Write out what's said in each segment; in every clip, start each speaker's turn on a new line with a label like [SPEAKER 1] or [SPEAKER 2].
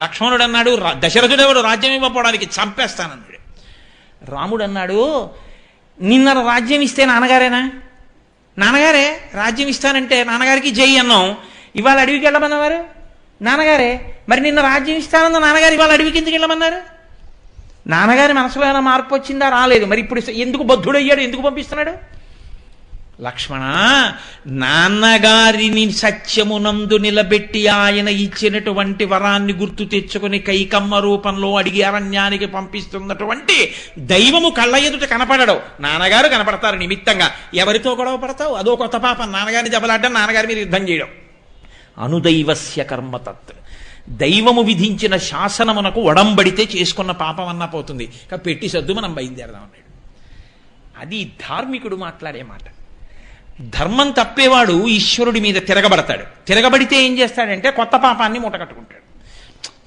[SPEAKER 1] లక్ష్మణుడు అన్నాడు, దశరథుడెవడు రాజ్యం ఇవ్వకపోవడానికి చంపేస్తానన్నాడు. రాముడు అన్నాడు, నిన్న రాజ్యం ఇస్తే నాన్నగారేనా? నాన్నగారే రాజ్యం ఇస్తానంటే నాన్నగారికి జై అన్నాం. ఇవాళ అడవికి వెళ్ళమన్నవారు నాన్నగారే. మరి నిన్న రాజ్యం ఇస్తానన్న నాన్నగారు ఇవాళ అడవికి ఎందుకు వెళ్ళమన్నారు? నాన్నగారి మనసులో ఏమైనా మార్పు వచ్చిందా? రాలేదు. మరి ఇప్పుడు ఎందుకు బద్ధుడయ్యాడు? ఎందుకు పంపిస్తున్నాడు? లక్ష్మణ, నాన్నగారిని సత్యమునందు నిలబెట్టి ఆయన ఇచ్చినటువంటి వరాన్ని గుర్తు తెచ్చుకుని కైకమ్మ రూపంలో అడిగి అరణ్యానికి పంపిస్తున్నటువంటి దైవము కళ్ళ ఎదుట కనపడడు. నాన్నగారు కనపడతారు నిమిత్తంగా. ఎవరితో గొడవ పడతావు? అదో కొత్త పాపం. నాన్నగారిని దెబ్బలాడడం, నాన్నగారి మీద యుద్ధం చేయడం. అనుదైవస్య కర్మతత్. దైవము విధించిన శాసనమునకు ఒడంబడితే చేసుకున్న పాపం అన్నా పోతుంది. పెట్టి సద్దు మనం బయలుదేరదాం అన్నాడు. అది ధార్మికుడు మాట్లాడే మాట. ధర్మం తప్పేవాడు ఈశ్వరుడి మీద తిరగబడతాడు. తిరగబడితే ఏం చేస్తాడంటే కొత్త పాపాన్ని మూటకట్టుకుంటాడు.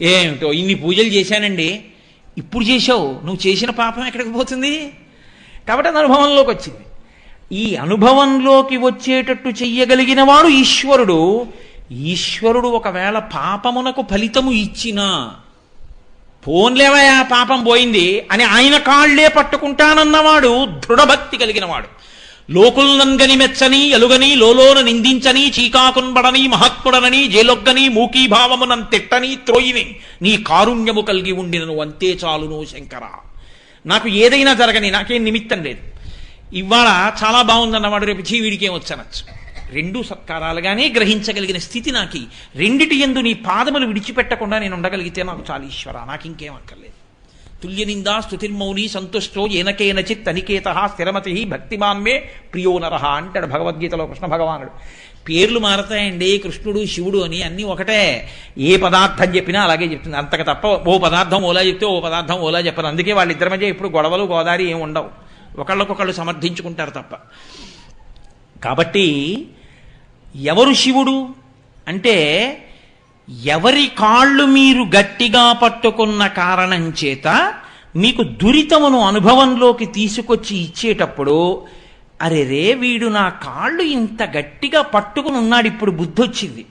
[SPEAKER 1] ఏమిటో ఇన్ని పూజలు చేశానండి, ఇప్పుడు చేశావు, నువ్వు చేసిన పాపం ఎక్కడికి పోతుంది? కాబట్టి అది అనుభవంలోకి వచ్చింది. ఈ అనుభవంలోకి వచ్చేటట్టు చెయ్యగలిగిన వాడు ఈశ్వరుడు. ఈశ్వరుడు ఒకవేళ పాపమునకు ఫలితము ఇచ్చినా, పోన్లేవయా పాపం పోయింది అని ఆయన కాళ్లే పట్టుకుంటానన్నవాడు దృఢభక్తి కలిగినవాడు. లోకుల్నంగని మెచ్చని ఎలుగని లోలోన నిందించని చీకాకున్బడని మహాత్ముడనని జేలొగ్గని మూకీభావమునం తిట్టని త్రోయిని నీ కారుణ్యము కలిగి ఉండినను అంతే చాలును శంకర. నాకు ఏదైనా జరగని, నాకేం నిమిత్తం లేదు. ఇవాళ చాలా బాగుందన్నవాడు రేపు వీడికి ఏమొచ్చనొచ్చు. రెండూ సత్కారాలుగానే గ్రహించగలిగిన స్థితి నాకి. రెండిటి యందు నీ పాదములు విడిచిపెట్టకుండా నేను ఉండగలిగితే నాకు చాలు ఈశ్వర, నాకు ఇంకేం అక్కర్లేదు. తుల్యనిందా స్తుతిర్మౌని సంతుష్టో ఏనకేనచిత్ అనికేత స్థిరమతి భక్తిమాన్మే ప్రియో నరహ అంటాడు భగవద్గీతలో కృష్ణ భగవానుడు. పేర్లు మారతాయండి, కృష్ణుడు శివుడు అని, అన్నీ ఒకటే. ఏ పదార్థం చెప్పినా అలాగే చెప్తుంది. అంతకు తప్ప ఓ పదార్థం ఓలా చెప్తే ఓ పదార్థం ఓలా చెప్పరు. అందుకే వాళ్ళిద్దరి మధ్య ఇప్పుడు గొడవలు గోదారి ఏమి ఉండవు. ఒకళ్ళకొకళ్ళు సమర్థించుకుంటారు తప్ప. కాబట్టి ఎవరు శివుడు అంటే, ఎవరి కాళ్ళు మీరు గట్టిగా పట్టుకున్న కారణం చేత మీకు దురితమును అనుభవంలోకి తీసుకొచ్చి ఇచ్చేటప్పుడు, అరే రే వీడు నా కాళ్ళు ఇంత గట్టిగా పట్టుకుని ఉన్నాడు, ఇప్పుడు బుద్ధి వచ్చింది,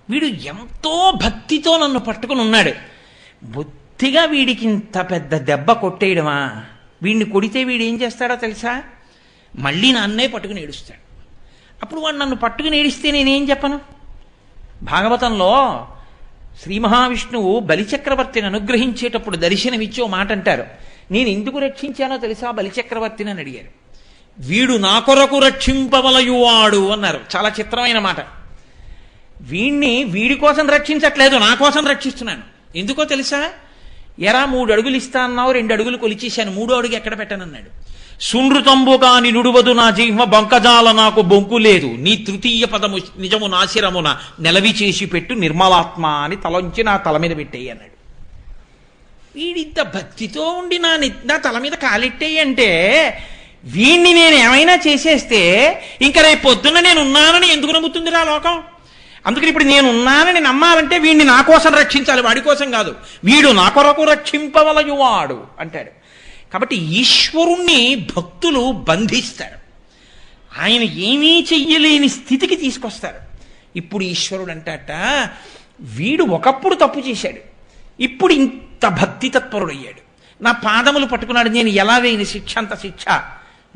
[SPEAKER 1] వీడు ఎంతో భక్తితో నన్ను పట్టుకుని ఉన్నాడు, బుద్ధిగా వీడికి ఇంత పెద్ద దెబ్బ కొట్టేయడమా? వీడిని కొడితే వీడు ఏం చేస్తాడో తెలుసా? మళ్ళీ నన్నే పట్టుకుని ఏడుస్తాడు. అప్పుడు వాడు నన్ను పట్టుకుని ఏడిస్తే నేనేం చెప్పను? భాగవతంలో శ్రీ మహావిష్ణువు బలిచక్రవర్తిని అనుగ్రహించేటప్పుడు దర్శనమిచ్చి ఓ మాట అంటారు. నేను ఎందుకు రక్షించానో తెలుసా బలిచక్రవర్తిని అని అడిగారు. వీడు నా కొరకు రక్షింపవలయువాడు అన్నారు. చాలా చిత్రమైన మాట. వీడి కోసం రక్షించట్లేదు, నా కోసం రక్షిస్తున్నాను. ఎందుకో తెలుసా? ఎరా 3 అడుగులు ఇస్తా అన్నావు, 2 అడుగులు కొలిచేశాను, 3వ అడుగు ఎక్కడ పెట్టనన్నాడు. సునృతంబుగాని నుడువదు నా జీవ బొంకజాల నాకు బొంకు లేదు, నీ తృతీయ పదము నిజము నాశిరమున నెలవి చేసి పెట్టు నిర్మలాత్మ అని తలంచి నా తల మీద పెట్టేయి అన్నాడు. వీడింత భక్తితో ఉండి నా తల మీద కాలెట్టేయి అంటే, వీణ్ణి నేను ఏమైనా చేసేస్తే ఇంకా రేపు పొద్దున్న నేను ఉన్నానని ఎందుకు నమ్ముతుందిరా లోకం? అందుకని ఇప్పుడు నేను ఉన్నానని నమ్మాలంటే వీడిని నా కోసం రక్షించాలి, వాడి కోసం కాదు. వీడు నా కొరకు రక్షింపవలయువాడు అంటాడు. కాబట్టి ఈశ్వరుణ్ణి భక్తులు బంధిస్తారు, ఆయన ఏమీ చెయ్యలేని స్థితికి తీసుకొస్తారు. ఇప్పుడు ఈశ్వరుడు అంటాట, వీడు ఒకప్పుడు తప్పు చేశాడు, ఇప్పుడు ఇంత భక్తి తత్పరుడయ్యాడు, నా పాదములు పట్టుకున్నాడు, నేను ఎలా వేయని శిక్ష అంత శిక్ష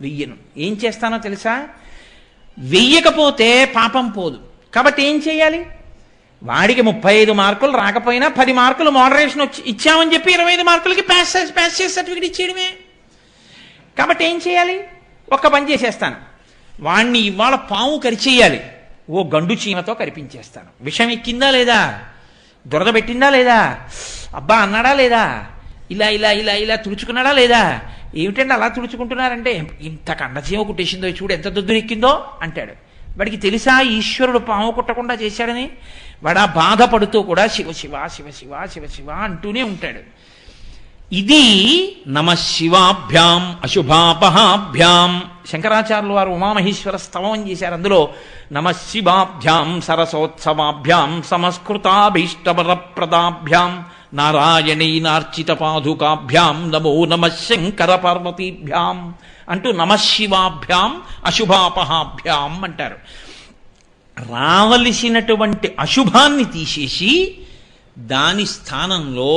[SPEAKER 1] వెయ్యను. ఏం చేస్తానో తెలుసా? వెయ్యకపోతే పాపం పోదు. కాబట్టి ఏం చేయాలి? వాడికి 35 మార్కులు రాకపోయినా 10 మార్కులు మోడరేషన్ ఇచ్చామని చెప్పి 25 మార్కులకి పాస్ చేసి సర్టిఫికెట్ ఇచ్చేయడమే. కాబట్టి ఏం చేయాలి? ఒక్క పని చేసేస్తాను, వాణ్ణి ఇవాళ పాము కరిచేయాలి, ఓ గండు చీమతో కరిపించేస్తాను. విషం ఎక్కిందా లేదా? దురద పెట్టిందా లేదా? అబ్బా అన్నాడా లేదా? ఇలా ఇలా ఇలా ఇలా తుడుచుకున్నాడా లేదా? ఏమిటంటే అలా తుడుచుకుంటున్నారంటే, ఇంత కండచీమ కుట్టేసిందో చూడు, ఎంత దొద్దురు ఎక్కిందో అంటాడు. వాడికి తెలుసా ఈశ్వరుడు పాము కుట్టకుండా చేశాడని? వాడు ఆ బాధపడుతూ కూడా శివ శివ శివ శివ శివ శివ అంటూనే ఉంటాడు. ఇది నమఃశివాభ్యాం అశుభాపహాభ్యాం. శంకరాచార్యులు వారు ఉమామహేశ్వర స్తవం చేశారు. అందులో నమఃశివాభ్యాం సరసోత్సవాభ్యాం సమస్కృతాభీష్టవరప్రదాభ్యాం నారాయణీనార్చిత పాదుకాభ్యాం నమో నమః శంకర పార్వతీభ్యాం అంటూ నమఃశివాభ్యాం అశుభాపహాభ్యాం అంటారు. రావలసినటువంటి అశుభాన్ని తీసేసి దాని స్థానంలో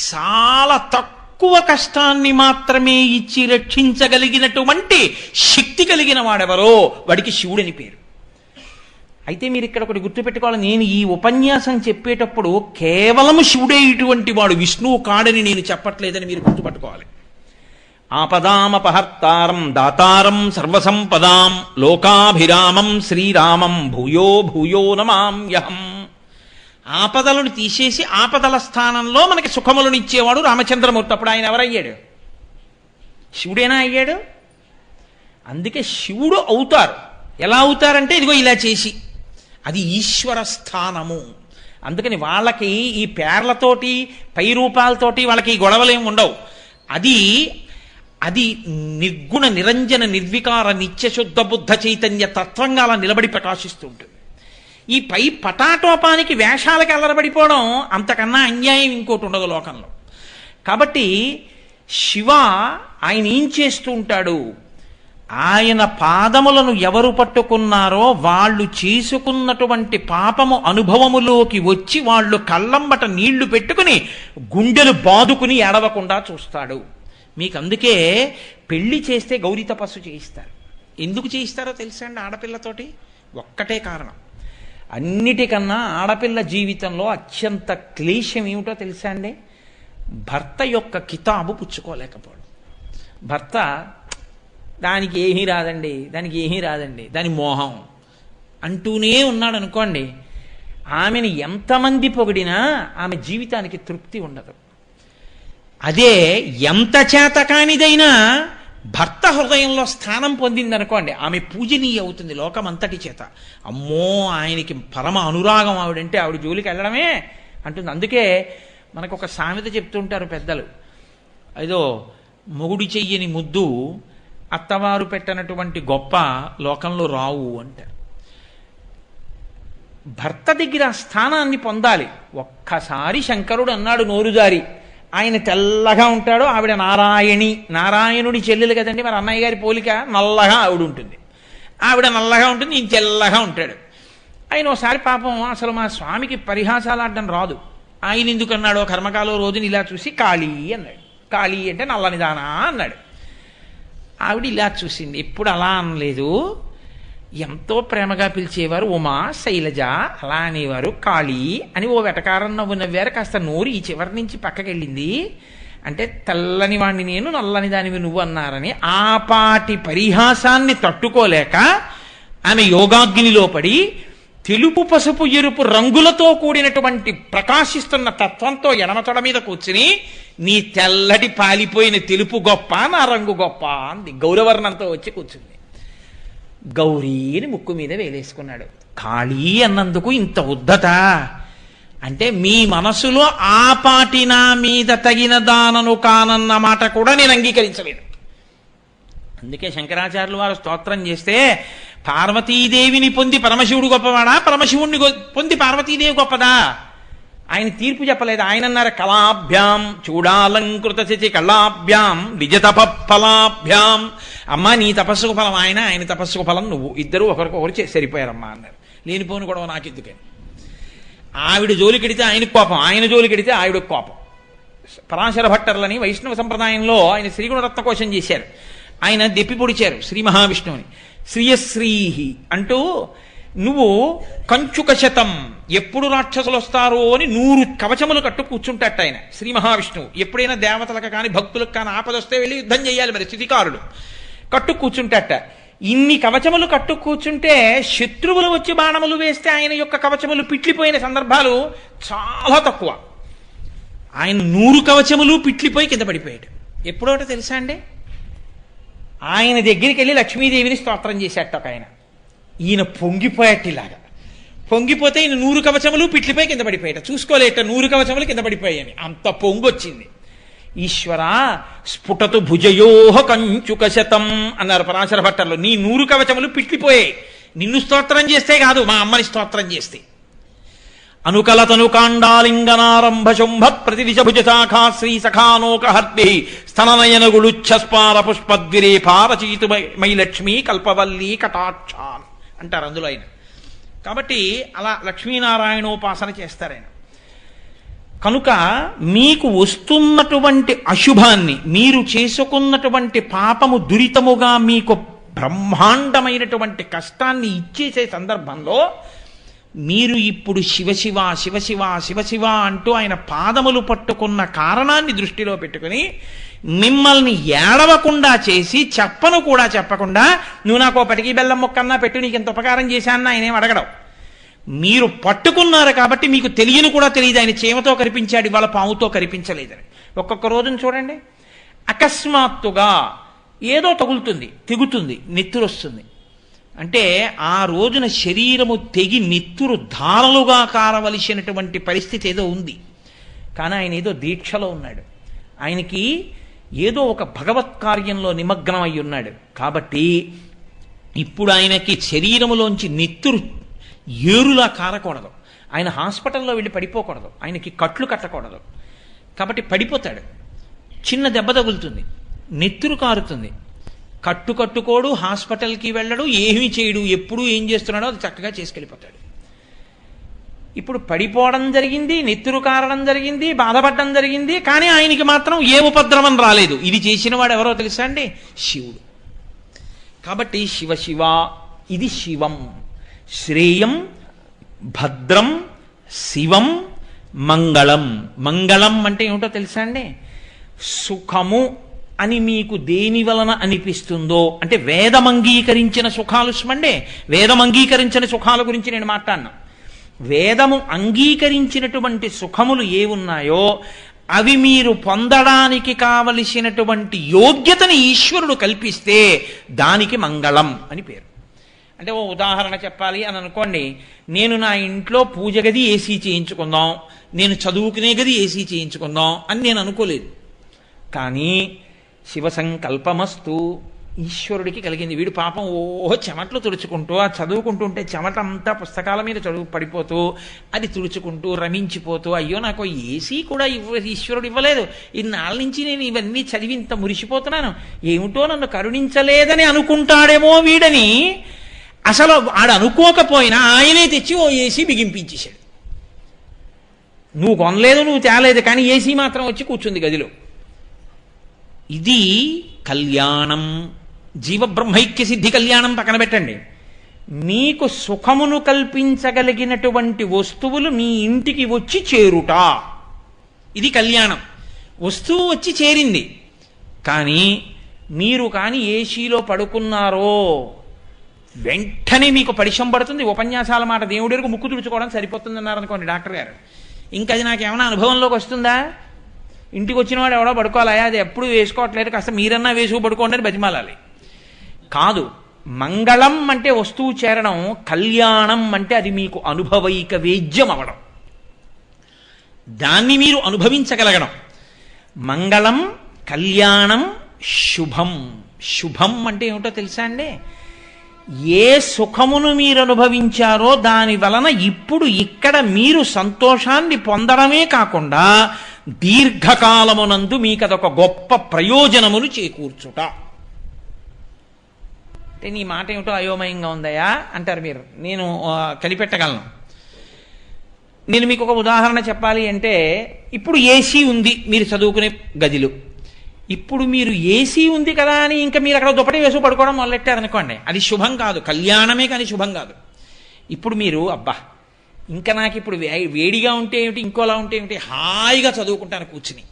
[SPEAKER 1] చాలా తక్కువ కష్టాన్ని మాత్రమే ఇచ్చి రక్షించగలిగినటువంటి శక్తి కలిగిన వాడెవరో వాడికి శివుడని పేరు. అయితే మీరు ఇక్కడ ఒకటి గుర్తుపెట్టుకోవాలి, నేను ఈ ఉపన్యాసం చెప్పేటప్పుడు కేవలం శివుడే ఇటువంటి వాడు, విష్ణువు కాడని నేను చెప్పట్లేదని మీరు గుర్తుపట్టుకోవాలి. ఆపదామపహర్తారం దాతారం సర్వసంపదాం లోకాభిరామం శ్రీరామం భూయో భూయో నమామ్యహం. ఆపదలను తీసేసి ఆపదల స్థానంలో మనకి సుఖములను ఇచ్చేవాడు రామచంద్రమూర్తి. అప్పుడు ఆయన ఎవరయ్యాడు? శివుడేనా అయ్యాడు? అందుకే శివుడు అవుతారు. ఎలా అవుతారంటే ఇదిగో ఇలా చేసి, అది ఈశ్వర స్థానము. అందుకని వాళ్ళకి ఈ పేర్లతోటి పై రూపాలతోటి వాళ్ళకి ఈ గొడవలేం ఉండవు. అది నిర్గుణ నిరంజన నిర్వికార నిత్యశుద్ధ బుద్ధ చైతన్య తత్వంగా అలా నిలబడి ప్రకాశిస్తూ ఉంటుంది. ఈ పై పటాటోపానికి వేషాలకి అల్లరబడిపోవడం అంతకన్నా అన్యాయం ఇంకోటి ఉండదు లోకంలో. కాబట్టి శివ ఆయన ఏం చేస్తూ ఉంటాడు? ఆయన పాదములను ఎవరు పట్టుకున్నారో వాళ్ళు చేసుకున్నటువంటి పాపము అనుభవములోకి వచ్చి వాళ్ళు కళ్ళంబట నీళ్లు పెట్టుకుని గుండెలు బాదుకుని ఏడవకుండా చూస్తాడు. మీకు అందుకే పెళ్లి చేస్తే గౌరీ తపస్సు చేయిస్తారు. ఎందుకు చేయిస్తారో తెలుసా అండి? ఆడపిల్లతోటి ఒక్కటే కారణం. అన్నిటికన్నా ఆడపిల్ల జీవితంలో అత్యంత క్లేశం ఏమిటో తెలుసా అండి? భర్త యొక్క కితాబు పుచ్చుకోలేకపోవడం. భర్త దానికి ఏమీ రాదండి, దానికి ఏమీ రాదండి, దాని మోహం అంటూనే ఉన్నాడు అనుకోండి, ఆమెను ఎంతమంది పొగిడినా ఆమె జీవితానికి తృప్తి ఉండదు. అదే ఎంత చేతకానిదైనా భర్త హృదయంలో స్థానం పొందిందనుకోండి, ఆమె పూజనీయ అవుతుంది లోకమంతటి చేత. అమ్మో ఆయనకి పరమ అనురాగం ఆవిడంటే, ఆవిడ జోలికి వెళ్ళడమే అంటుంది. అందుకే మనకు ఒక సామెత చెప్తుంటారు పెద్దలు, ఏదో మొగుడి చెయ్యని ముద్దు అత్తవారు పెట్టనటువంటి గొప్ప లోకంలో రావు అంటారు. భర్త దగ్గర ఆ స్థానాన్ని పొందాలి. ఒక్కసారి శంకరుడు అన్నాడు నోరుజారి, ఆయన తెల్లగా ఉంటాడు, ఆవిడ నారాయణి, నారాయణుడి చెల్లెలు కదండి, మరి అన్నయ్య గారి పోలిక, నల్లగా ఆవిడ ఉంటుంది, ఆవిడ నల్లగా ఉంటుంది, ఈయన తెల్లగా ఉంటాడు. ఆయన ఒకసారి పాపం అసలు మా స్వామికి పరిహాసాలు ఆడడం రాదు, ఆయన ఎందుకు అన్నాడో కర్మకాలో రోజుని ఇలా చూసి కాళీ అన్నాడు. కాళీ అంటే నల్లనిదానా అన్నాడు. ఆవిడ ఇలా చూసింది, ఎప్పుడు అలా అనలేదు, ఎంతో ప్రేమగా పిలిచేవారు ఉమా శైలజ, అలా అనేవారు కాళీ అని ఓ వెటకారం నవ్వు నవ్వారు. కాస్త నోరు ఈ చివరి నుంచి పక్కకెళ్ళింది. అంటే తెల్లని వాణ్ణి నేను, నల్లని దానివి నువ్వు అన్నారని ఆపాటి పరిహాసాన్ని తట్టుకోలేక ఆమె యోగాగ్నిలో పడి తెలుపు పసుపు ఎరుపు రంగులతో కూడినటువంటి ప్రకాశిస్తున్న తత్వంతో ఎడమతొడ మీద కూర్చుని, నీ తెల్లటి పాలిపోయిన తెలుపు గొప్ప, నా రంగు గొప్ప అంది. గౌరవర్ణంతో వచ్చి కూర్చుంది. గౌరీని ముక్కు మీద వేలేసుకున్నాడు. కాళీ అన్నందుకు ఇంత ఉద్ధత అంటే మీ మనసులో ఆపాటి నా మీద తగిన దానను కానన్న మాట కూడా నేను అంగీకరించలేదు. అందుకే శంకరాచార్యులు వారు స్తోత్రం చేస్తే, పార్వతీదేవిని పొంది పరమశివుడు గొప్పవాడా, పరమశివుణ్ణి పొంది పార్వతీదేవి గొప్పదా? ఆయన తీర్పు చెప్పలేదు. ఆయన అన్నారు, కళాభ్యాం చూడాలంకృత శచి కళాభ్యాం నిజతప ఫలాభ్యాం. అమ్మా నీ తపస్సుకు ఫలం ఆయన, ఆయన తపస్సుకు ఫలం నువ్వు, ఇద్దరు ఒకరికొకరు సరిపోయారమ్మా అన్నారు. లేనిపోని గొడవ నాకు ఎందుకని. ఆవిడ జోలికెడితే ఆయనకు కోపం, ఆయన జోలికెడితే ఆవిడకు కోపం. పరాశర భట్టర్లని వైష్ణవ సంప్రదాయంలో ఆయన శ్రీగుణరత్న కోశం చేశారు. ఆయన దెప్పి పొడిచారు శ్రీ మహావిష్ణువుని. శ్రీయశ్రీహి అంటూ, నువ్వు కంచుక శతం, ఎప్పుడు రాక్షసులు వస్తారో అని 100 కవచములు కట్టు కూర్చుంటాట ఆయన శ్రీ మహావిష్ణువు. ఎప్పుడైనా దేవతలకు కానీ భక్తులకు కానీ ఆపదొస్తే వెళ్ళి యుద్ధం చేయాలి, మరి స్థితికారుడు కట్టు కూర్చుంటాట. ఇన్ని కవచములు కట్టు కూర్చుంటే శత్రువులు వచ్చి బాణములు వేస్తే ఆయన యొక్క కవచములు పిట్లిపోయిన సందర్భాలు చాలా తక్కువ. ఆయన 100 కవచములు పిట్లిపోయి కింద పడిపోయాడు. ఎప్పుడోట తెలుసా అండి? ఆయన దగ్గరికి వెళ్ళి లక్ష్మీదేవిని స్తోత్రం చేసేట ఒక ఆయన. ఈయన పొంగిపోయేట్టిలాగా, పొంగిపోతే ఈయన 100 కవచములు పిట్లిపోయి కింద పడిపోయాట. చూసుకోలేట 100 కవచములు కింద పడిపోయాయని, అంత పొంగొచ్చింది. ఈశ్వర స్ఫుటతు భుజయోహ కంచుక శతం అన్నారు పరాశర భట్టర్లు. నీ 100 కవచములు పిట్లిపోయాయి, నిన్ను స్తోత్రం చేస్తే కాదు, మా అమ్మని స్తోత్రం చేస్తే. అనుకలతను కాండాలింగనారంభ శుంభ ప్రతిదిశ భుజ శాఖా శ్రీ సఖానోక హర్భి స్తననయనగుళుచ్ఛస్పాల పుష్పద్విరే పారచీతు మై లక్ష్మీ కల్పవల్లి కటాక్షాన్ అంటారు అందులో ఆయన. కాబట్టి అలా లక్ష్మీనారాయణోపాసన చేస్తారు ఆయన. కనుక మీకు వస్తున్నటువంటి అశుభాన్ని, మీరు చేసుకున్నటువంటి పాపము దురితముగా మీకు బ్రహ్మాండమైనటువంటి కష్టాన్ని ఇచ్చేసే సందర్భంలో మీరు ఇప్పుడు శివశివ శివశివ శివశివ అంటూ ఆయన పాదములు పట్టుకున్న కారణాన్ని దృష్టిలో పెట్టుకుని మిమ్మల్ని ఏడవకుండా చేసి, చెప్పను కూడా చెప్పకుండా, నువ్వు నాకు పటికి బెల్లం మొక్కన్నా పెట్టు, నీకు ఇంత ఉపకారం చేశాన్న ఆయనేం అడగడం. మీరు పట్టుకున్నారు కాబట్టి మీకు తెలియని కూడా తెలియదు ఆయన చీమతో కనిపించాడు, ఇవాళ పాముతో కనిపించలేదని. ఒక్కొక్క రోజున చూడండి, అకస్మాత్తుగా ఏదో తగులుతుంది, తెగుతుంది, నెత్తురు వస్తుంది. అంటే ఆ రోజున శరీరము తెగి నెత్తురు ధారలుగా కారవలసినటువంటి పరిస్థితి ఏదో ఉంది. కానీ ఆయన ఏదో దీక్షలో ఉన్నాడు, ఆయనకి ఏదో ఒక భగవత్ కార్యంలో నిమగ్నం అయి ఉన్నాడు. కాబట్టి ఇప్పుడు ఆయనకి శరీరములోంచి నెత్తురు ఏరులా కారకూడదు, ఆయన హాస్పిటల్లో వెళ్ళి పడిపోకూడదు, ఆయనకి కట్లు కట్టకూడదు. కాబట్టి పడిపోతాడు, చిన్న దెబ్బ తగులుతుంది, నెత్తురు కారుతుంది, కట్టుకోడు, హాస్పిటల్కి వెళ్ళడు, ఏమీ చేయడు, ఎప్పుడు ఏం చేస్తున్నాడో అది చక్కగా చేసుకెళ్ళిపోతాడు. ఇప్పుడు పడిపోవడం జరిగింది, నెత్తురు కారడం జరిగింది, బాధపడడం జరిగింది, కానీ ఆయనకి మాత్రం ఏ ఉపద్రవం రాలేదు. ఇది చేసిన వాడు ఎవరో తెలుసా అండి? శివుడు. కాబట్టి శివ ఇది శివం, శ్రేయం, భద్రం, శివం, మంగళం. మంగళం అంటే ఏమిటో తెలుసా అండి? సుఖము అని మీకు దేని వలన అనిపిస్తుందో, అంటే వేదం అంగీకరించిన సుఖాలు స్మండే. వేదం అంగీకరించిన సుఖాల గురించి నేను మాట్లాడినా. వేదము అంగీకరించినటువంటి సుఖములు ఏ ఉన్నాయో అవి మీరు పొందడానికి కావలసినటువంటి యోగ్యతని ఈశ్వరుడు కల్పిస్తే దానికి మంగళం అని పేరు. అంటే ఓ ఉదాహరణ చెప్పాలి అని అనుకోండి, నేను నా ఇంట్లో పూజ గది ఏసీ చేయించుకుందాం, నేను చదువుకునే గది ఏసీ చేయించుకుందాం అని నేను అనుకోలేదు. కానీ శివ సంకల్పమస్తు ఈశ్వరుడికి కలిగింది. వీడు పాపం చెమట్లు తుడుచుకుంటూ ఆ చదువుకుంటుంటే చెమట అంతా పుస్తకాల మీద పడిపోతూ అది తుడుచుకుంటూ రమించిపోతూ, అయ్యో నాకు ఏసీ కూడా ఈశ్వరుడు ఇవ్వలేదు, ఇన్నాళ్ళ నుంచి నేను ఇవన్నీ చదివి ఇంత మురిసిపోతున్నాను, ఏమిటో నన్ను కరుణించలేదని అనుకుంటాడేమో వీడని. అసలు ఆడు అనుకోకపోయినా ఆయనే తెచ్చి ఓ ఏసీ బిగింపించేశాడు. నువ్వు కొనలేదు, నువ్వు తేలేదు, కానీ ఏసీ మాత్రం వచ్చి కూర్చుంది గదిలో. ఇది కళ్యాణం. జీవబ్రహ్మైక్య సిద్ధి కళ్యాణం పక్కన పెట్టండి. మీకు సుఖమును కల్పించగలిగినటువంటి వస్తువులు మీ ఇంటికి వచ్చి చేరుట, ఇది కళ్యాణం. వస్తువు వచ్చి చేరింది, కానీ మీరు కానీ ఏసీలో పడుకున్నారో వెంటనే మీకు పరిశం పడుతుంది. ఉపన్యాసాల మాట దేవుడికి ముక్కు తుడుచుకోవడం సరిపోతుంది అన్నారు అనుకోండి డాక్టర్ గారు, ఇంకా అది నాకేమైనా అనుభవంలోకి వస్తుందా? ఇంటికి వచ్చిన వాడు ఎవడో పడుకోవాలా, అది ఎప్పుడు వేసుకోవట్లేదు, కాస్త మీరన్నా వేసుకు పడుకోండి అని బతిమాలాలి. కాదు, మంగళం అంటే వస్తువు చేరడం, కళ్యాణం అంటే అది మీకు అనుభవైక వేద్యం అవడం, దాన్ని మీరు అనుభవించగలగడం. మంగళం, కళ్యాణం, శుభం. శుభం అంటే ఏమిటో తెలుసా అండి? ఏ సుఖమును మీరు అనుభవించారో దాని వలన ఇప్పుడు ఇక్కడ మీరు సంతోషాన్ని పొందడమే కాకుండా దీర్ఘకాలమునందు మీకు అదొక గొప్ప ప్రయోజనములు చేకూర్చుట. అంటే నీ మాట ఏమిటో అయోమయంగా ఉందయా అంటారు మీరు, నేను కనిపెట్టగలను. నేను మీకు ఒక ఉదాహరణ చెప్పాలి అంటే, ఇప్పుడు ఏసీ ఉంది మీరు చదువుకునే గదిలో. ఇప్పుడు మీరు ఏసీ ఉంది కదా అని ఇంకా మీరు అక్కడ దుప్పటి వేసు పడుకోవడం మొదలెట్టారనుకోండి, అది శుభం కాదు, కళ్యాణమే కానీ శుభం కాదు. ఇప్పుడు మీరు అబ్బా ఇంకా నాకు ఇప్పుడు వేడిగా ఉంటే ఏమిటి, ఇంకోలా ఉంటే ఏమిటి, హాయిగా చదువుకుంటాను కూర్చుని,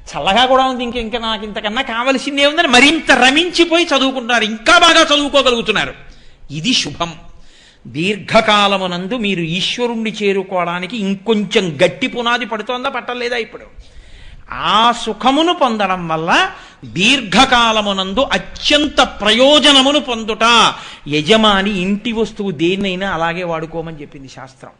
[SPEAKER 1] చల్లగా కూడా ఉంది, ఇంకా నాకు ఇంతకన్నా కావలసింది ఏముందని మరింత రమించిపోయి చదువుకుంటున్నారు, ఇంకా బాగా చదువుకోగలుగుతున్నారు. ఇది శుభం. దీర్ఘకాలమునందు మీరు ఈశ్వరుణ్ణి చేరుకోవడానికి ఇంకొంచెం గట్టి పునాది పడుతోందా పట్టలేదా? ఇప్పుడు ఆ సుఖమును పొందడం వల్ల దీర్ఘకాలమునందు అత్యంత ప్రయోజనమును పొందుట. యజమాని ఇంటి వస్తువు దేన్నైనా అలాగే వాడుకోమని చెప్పింది శాస్త్రం.